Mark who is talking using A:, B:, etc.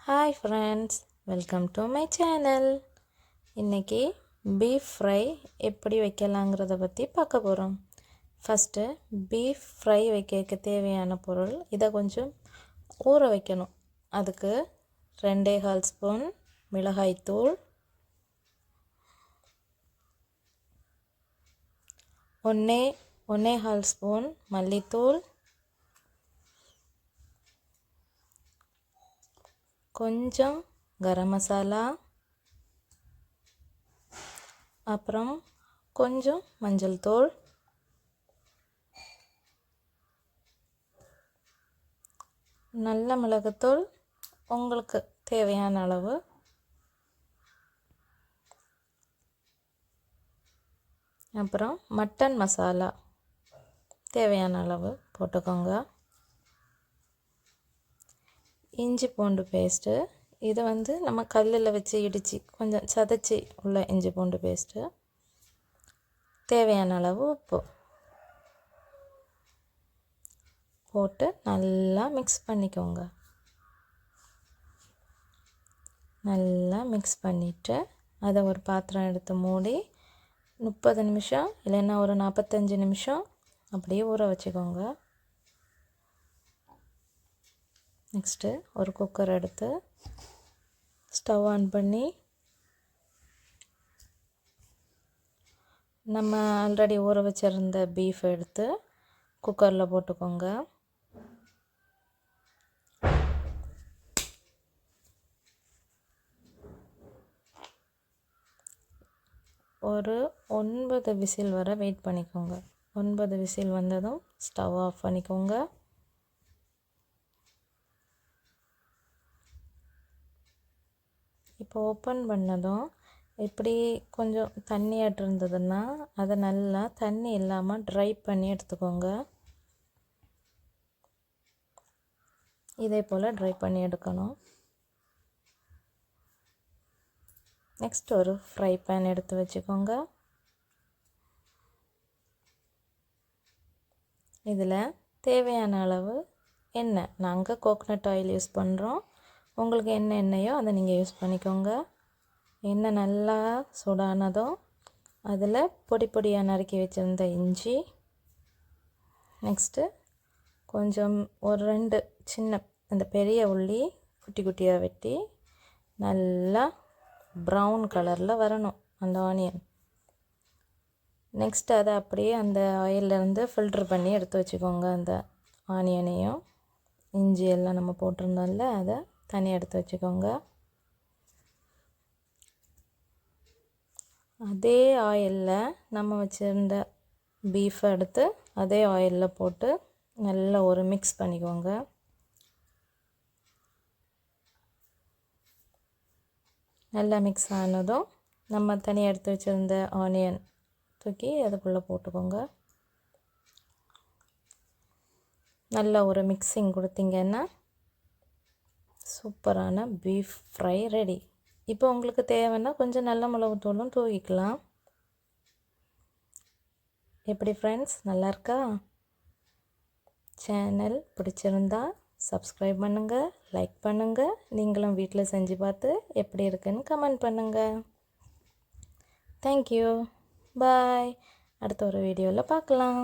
A: Hi friends, welcome to my channel. இன்றைக்கி beef fry எப்படி வைக்கலாங்கிறத பற்றி பார்க்க போகிறோம். ஃபஸ்ட்டு பீஃப் ஃப்ரை வைக்க தேவையான பொருள் இதை கொஞ்சம் ஊற வைக்கணும். அதுக்கு 2.25 ஸ்பூன் மிளகாய்த்தூள், 1.25 ஸ்பூன் மல்லித்தூள், கொஞ்சம் கரம் மசாலா, அப்புறம் கொஞ்சம் மஞ்சள் தூள், நல்ல மிளகுத்தூள் உங்களுக்கு தேவையான அளவு, அப்புறம் மட்டன் மசாலா தேவையான அளவு போட்டுக்கோங்க. இஞ்சி பூண்டு பேஸ்ட்டு, இது நம்ம கல்லில் வச்சு இடித்து கொஞ்சம் சதைச்சி உள்ள இஞ்சி பூண்டு பேஸ்ட்டு, தேவையான அளவு உப்பு போட்டு நல்லா மிக்ஸ் பண்ணிக்கோங்க. நல்லா மிக்ஸ் பண்ணிவிட்டு அதை ஒரு பாத்திரம் எடுத்து மூடி 30 நிமிஷம் இல்லைன்னா ஒரு 45 நிமிஷம் அப்படியே ஊற வச்சுக்கோங்க. நெக்ஸ்ட்டு ஒரு குக்கர் எடுத்து ஸ்டவ் ஆன் பண்ணி நம்ம ஆல்ரெடி ஊற வச்சுருந்த பீஃப் எடுத்து குக்கரில் போட்டுக்கோங்க. ஒரு 9 விசில் வரை வெயிட் பண்ணிக்கோங்க. 9 விசில் வந்ததும் ஸ்டவ் ஆஃப் பண்ணிக்கோங்க. இப்போ ஓப்பன் பண்ணதும் இப்படி கொஞ்சம் தண்ணியாட்டு இருந்ததுன்னா அதை நல்லா தண்ணி இல்லாமல் ட்ரை பண்ணி எடுத்துக்கோங்க. இதே போல் ட்ரை பண்ணி எடுக்கணும். நெக்ஸ்ட் ஒரு ஃப்ரை பேன் எடுத்து வச்சுக்கோங்க. இதில் தேவையான அளவு எண்ணெய், நாங்கள் கோகனட் ஆயில் யூஸ் பண்ணுறோம். உங்களுக்கு என்ன எண்ணெயோ அதை நீங்கள் யூஸ் பண்ணிக்கோங்க. எண்ணெய் நல்லா சூடானதும் அதில் பொடி பொடியாக நறுக்கி வச்சுருந்த இஞ்சி, நெக்ஸ்ட்டு கொஞ்சம் ஒரு 2 சின்ன அந்த பெரிய உள்ளி குட்டி குட்டியாக வெட்டி நல்லா ப்ரௌன் கலரில் வரணும் அந்த ஆனியன். நெக்ஸ்ட் அதை அப்படியே அந்த ஆயிலேருந்து ஃபில்ட்ரு பண்ணி எடுத்து வச்சுக்கோங்க. அந்த ஆனியனையும் இஞ்சி எல்லாம் நம்ம போட்டிருந்தோம்ல அதை தனியாக எடுத்து வச்சுக்கோங்க. அதே ஆயிலில் நம்ம வச்சுருந்த பீஃபை எடுத்து அதே ஆயிலில் போட்டு நல்லா ஒரு மிக்ஸ் பண்ணிக்கோங்க. நல்லா மிக்ஸ் ஆனதும் நம்ம தனியாக எடுத்து வச்சுருந்த ஆனியன் தூக்கி அதுக்குள்ளே போட்டுக்கோங்க. நல்ல ஒரு மிக்சிங் கொடுத்தீங்கன்னா சூப்பரான பீஃப் ஃப்ரை ரெடி. இப்போ உங்களுக்கு தேவைன்னா கொஞ்சம் நல்ல மிளகுத்தூளும் தூவிக்கலாம். எப்படி ஃப்ரெண்ட்ஸ், நல்லா இருக்கா? சேனல் பிடிச்சிருந்தா சப்ஸ்கிரைப் பண்ணுங்கள், லைக் பண்ணுங்கள். நீங்களும் வீட்டில் செஞ்சு பார்த்து எப்படி இருக்குன்னு கமெண்ட் பண்ணுங்கள். தேங்க்யூ, பாய். அடுத்த ஒரு வீடியோவில் பார்க்கலாம்.